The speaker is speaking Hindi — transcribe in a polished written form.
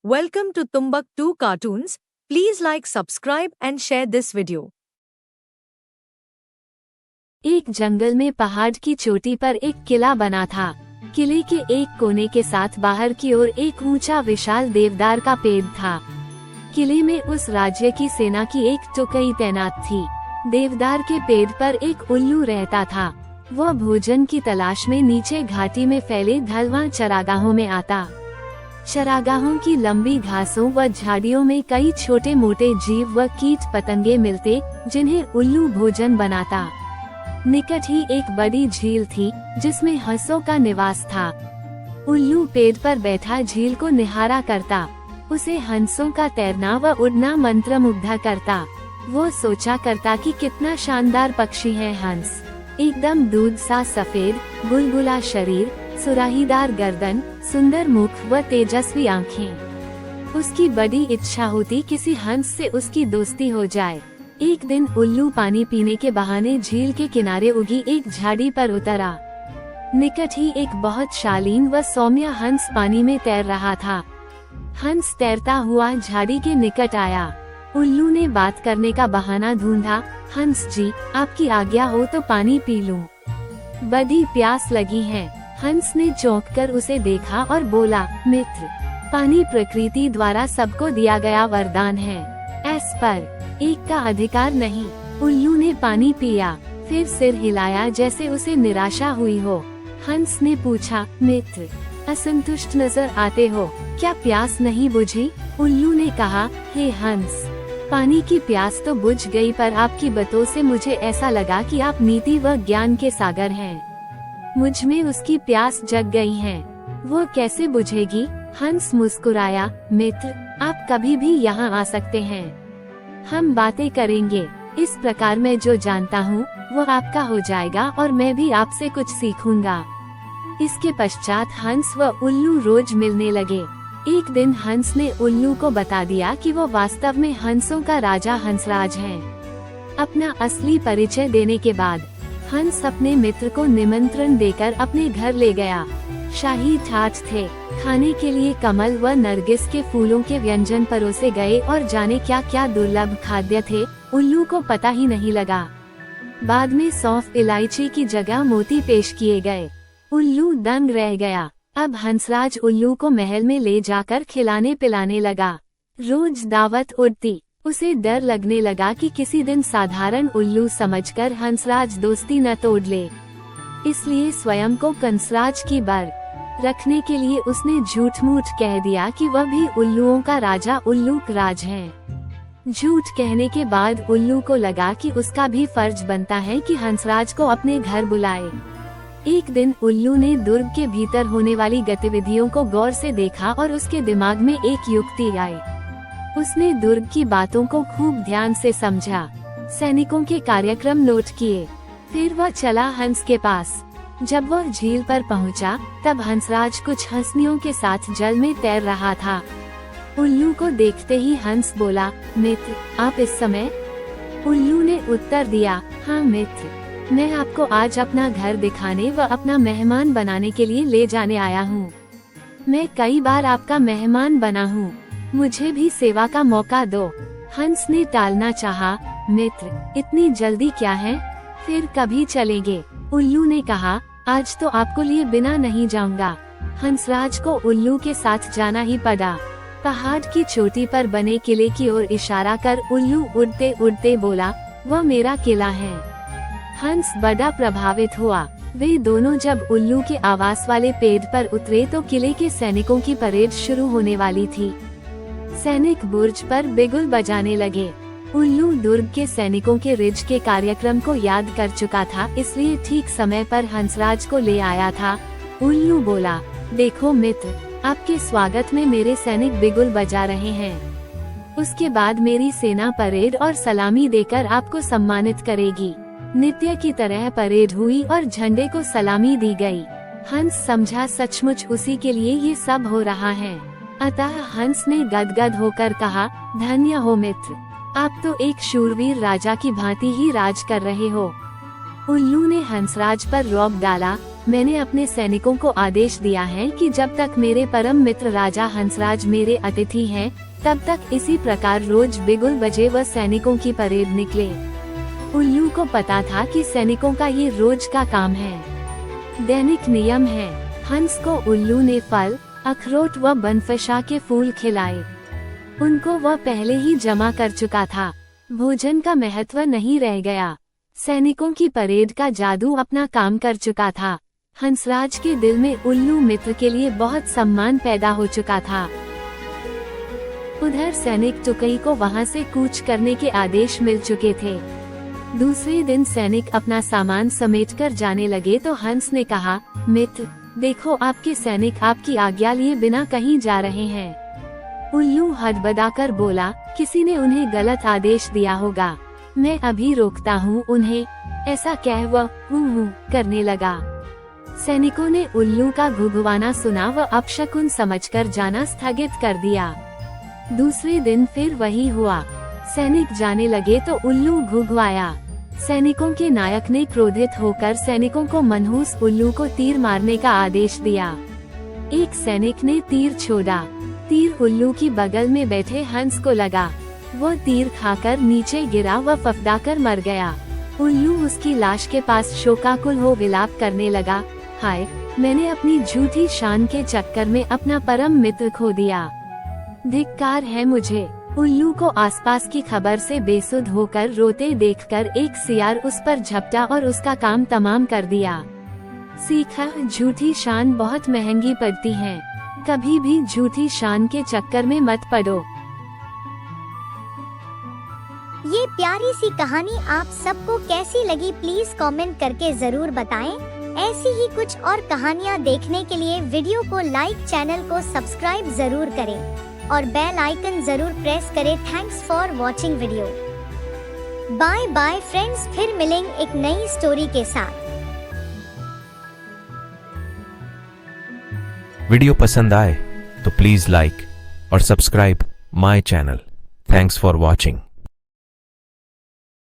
Welcome to Tumbuktu Cartoons. Please like, subscribe and share this video. एक जंगल में पहाड़ की चोटी पर एक किला बना था। किले के एक कोने के साथ बाहर की ओर एक ऊंचा विशाल देवदार का पेड़ था। किले में उस राज्य की सेना की एक टुकड़ी तैनात थी। देवदार के पेड़ पर एक उल्लू रहता था। वह भोजन की तलाश में नीचे घाटी में फैले ढलवां चरागाहों में आता। चरागाहों की लंबी घासों व झाड़ियों में कई छोटे मोटे जीव व कीट पतंगे मिलते, जिन्हें उल्लू भोजन बनाता। निकट ही एक बड़ी झील थी, जिसमें हंसों का निवास था। उल्लू पेड़ पर बैठा झील को निहारा करता। उसे हंसों का तैरना व उड़ना मंत्रमुग्ध करता। वो सोचा करता कि कितना शानदार पक्षी है हंस। एकदम दूध सा सफेद, बुलबुला शरीर, सुराहीदार गर्दन, सुंदर मुख व तेजस्वी आँखें। उसकी बड़ी इच्छा होती किसी हंस से उसकी दोस्ती हो जाए। एक दिन उल्लू पानी पीने के बहाने झील के किनारे उगी एक झाड़ी पर उतरा। निकट ही एक बहुत शालीन व सौम्य हंस पानी में तैर रहा था। हंस तैरता हुआ झाड़ी के निकट आया। उल्लू ने बात करने का बहाना ढूंढा। हंस जी, आपकी आज्ञा हो तो पानी पी लूं। बड़ी प्यास लगी है। हंस ने चौंककर उसे देखा और बोला, मित्र, पानी प्रकृति द्वारा सबको दिया गया वरदान है। इस पर एक का अधिकार नहीं। उल्लू ने पानी पिया, फिर सिर हिलाया जैसे उसे निराशा हुई हो। हंस ने पूछा, मित्र, असंतुष्ट नजर आते हो, क्या प्यास नहीं बुझी? उल्लू ने कहा, हे हंस, पानी की प्यास तो बुझ गई, पर आपकी बातों से मुझे ऐसा लगा कि आप नीति व ज्ञान के सागर हैं। मुझ में उसकी प्यास जग गई है। वो कैसे बुझेगी? हंस मुस्कुराया, मित्र, आप कभी भी यहाँ आ सकते हैं। हम बातें करेंगे। इस प्रकार मैं जो जानता हूँ वो आपका हो जाएगा और मैं भी आपसे कुछ सीखूंगा। इसके पश्चात हंस व उल्लू रोज मिलने लगे। एक दिन हंस ने उल्लू को बता दिया कि वो वास्तव में हंसों का राजा हंसराज है। अपना असली परिचय देने के बाद हंस अपने मित्र को निमंत्रण देकर अपने घर ले गया। शाही ठाठ थे। खाने के लिए कमल व नरगिस के फूलों के व्यंजन परोसे गए और जाने क्या क्या दुर्लभ खाद्य थे, उल्लू को पता ही नहीं लगा। बाद में सौंफ इलायची की जगह मोती पेश किए गए। उल्लू दंग रह गया। अब हंसराज उल्लू को महल में ले जाकर खिलाने पिलाने लगा। रोज दावत उड़ती। उसे डर लगने लगा कि किसी दिन साधारण उल्लू समझकर हंसराज दोस्ती न तोड़ ले। इसलिए स्वयं को कंसराज की बर रखने के लिए उसने झूठ मूठ कह दिया कि वह भी उल्लुओं का राजा उल्लूक राज है। झूठ कहने के बाद उल्लू को लगा कि उसका भी फर्ज बनता है कि हंसराज को अपने घर बुलाए। एक दिन उल्लू ने दुर्ग के भीतर होने वाली गतिविधियों को गौर से देखा और उसके दिमाग में एक युक्ति आई। उसने दुर्ग की बातों को खूब ध्यान से समझा, सैनिकों के कार्यक्रम नोट किए। फिर वह चला हंस के पास। जब वह झील पर पहुंचा, तब हंसराज कुछ हंसनियों के साथ जल में तैर रहा था। उल्लू को देखते ही हंस बोला, मित्र, आप इस समय? उल्लू ने उत्तर दिया, हाँ मित्र, मैं आपको आज अपना घर दिखाने व अपना मेहमान बनाने के लिए ले जाने आया हूँ। मैं कई बार आपका मेहमान बना हूँ, मुझे भी सेवा का मौका दो। हंस ने टालना चाहा, मित्र, इतनी जल्दी क्या है, फिर कभी चलेंगे। उल्लू ने कहा, आज तो आपको लिए बिना नहीं जाऊंगा। हंसराज को उल्लू के साथ जाना ही पड़ा। पहाड़ की चोटी पर बने किले की ओर इशारा कर उल्लू उड़ते उड़ते बोला, वह मेरा किला है। हंस बड़ा प्रभावित हुआ। वे दोनों जब उल्लू के आवास वाले पेड़ पर उतरे तो किले के सैनिकों की परेड शुरू होने वाली थी। सैनिक बुर्ज पर बिगुल बजाने लगे। उल्लू दुर्ग के सैनिकों के रिज के कार्यक्रम को याद कर चुका था, इसलिए ठीक समय पर हंसराज को ले आया था। उल्लू बोला, देखो मित्र, आपके स्वागत में मेरे सैनिक बिगुल बजा रहे हैं। उसके बाद मेरी सेना परेड और सलामी देकर आपको सम्मानित करेगी। नित्य की तरह परेड हुई और झंडे को सलामी दी गई। हंस समझा सचमुच उसी के लिए ये सब हो रहा है। अतः हंस ने गदगद होकर कहा, धन्य हो मित्र, आप तो एक शूरवीर राजा की भांति ही राज कर रहे हो। उल्लू ने हंसराज पर रौब डाला, मैंने अपने सैनिकों को आदेश दिया है कि जब तक मेरे परम मित्र राजा हंसराज मेरे अतिथि हैं, तब तक इसी प्रकार रोज बिगुल बजे व सैनिकों की परेड निकले। उल्लू को पता था कि सैनिकों का ये रोज का काम है, दैनिक नियम है। हंस को उल्लू ने फल, अखरोट व बनफशा के फूल खिलाए। उनको वह पहले ही जमा कर चुका था। भोजन का महत्व नहीं रह गया। सैनिकों की परेड का जादू अपना काम कर चुका था। हंसराज के दिल में उल्लू मित्र के लिए बहुत सम्मान पैदा हो चुका था। उधर सैनिक टुकई को वहां से कूच करने के आदेश मिल चुके थे। दूसरे दिन सैनिक अपना सामान समेटकर जाने लगे तो हंस ने कहा, मित्र देखो, आपके सैनिक आपकी आज्ञा लिए बिना कहीं जा रहे हैं। उल्लू हड़बड़ाकर बोला, किसी ने उन्हें गलत आदेश दिया होगा, मैं अभी रोकता हूँ उन्हें। ऐसा कह वह हूँ करने लगा। सैनिकों ने उल्लू का घुघुआना सुना व अपशकुन समझकर जाना स्थगित कर दिया। दूसरे दिन फिर वही हुआ। सैनिक जाने लगे तो उल्लू घुघुआया। सैनिकों के नायक ने क्रोधित होकर सैनिकों को मनहूस उल्लू को तीर मारने का आदेश दिया। एक सैनिक ने तीर छोड़ा। तीर उल्लू की बगल में बैठे हंस को लगा। वो तीर खाकर नीचे गिरा व फफडाकर मर गया। उल्लू उसकी लाश के पास शोकाकुल हो विलाप करने लगा, हाय, मैंने अपनी झूठी शान के चक्कर में अपना परम मित्र खो दिया। धिक्कार है मुझे। उल्लू को आसपास की खबर से बेसुध होकर रोते देखकर एक सियार उस पर झपटा और उसका काम तमाम कर दिया। सीखा, झूठी शान बहुत महंगी पड़ती है। कभी भी झूठी शान के चक्कर में मत पड़ो। ये प्यारी सी कहानी आप सबको कैसी लगी प्लीज कमेंट करके जरूर बताएं। ऐसी ही कुछ और कहानियाँ देखने के लिए वीडियो को लाइक, चैनल को सब्सक्राइब जरूर करें और बेल आइकन जरूर प्रेस करें। Thanks for watching video. Bye bye friends, फिर मिलेंगे एक नई स्टोरी के साथ। वीडियो पसंद आए तो प्लीज लाइक और subscribe my channel. Thanks for watching.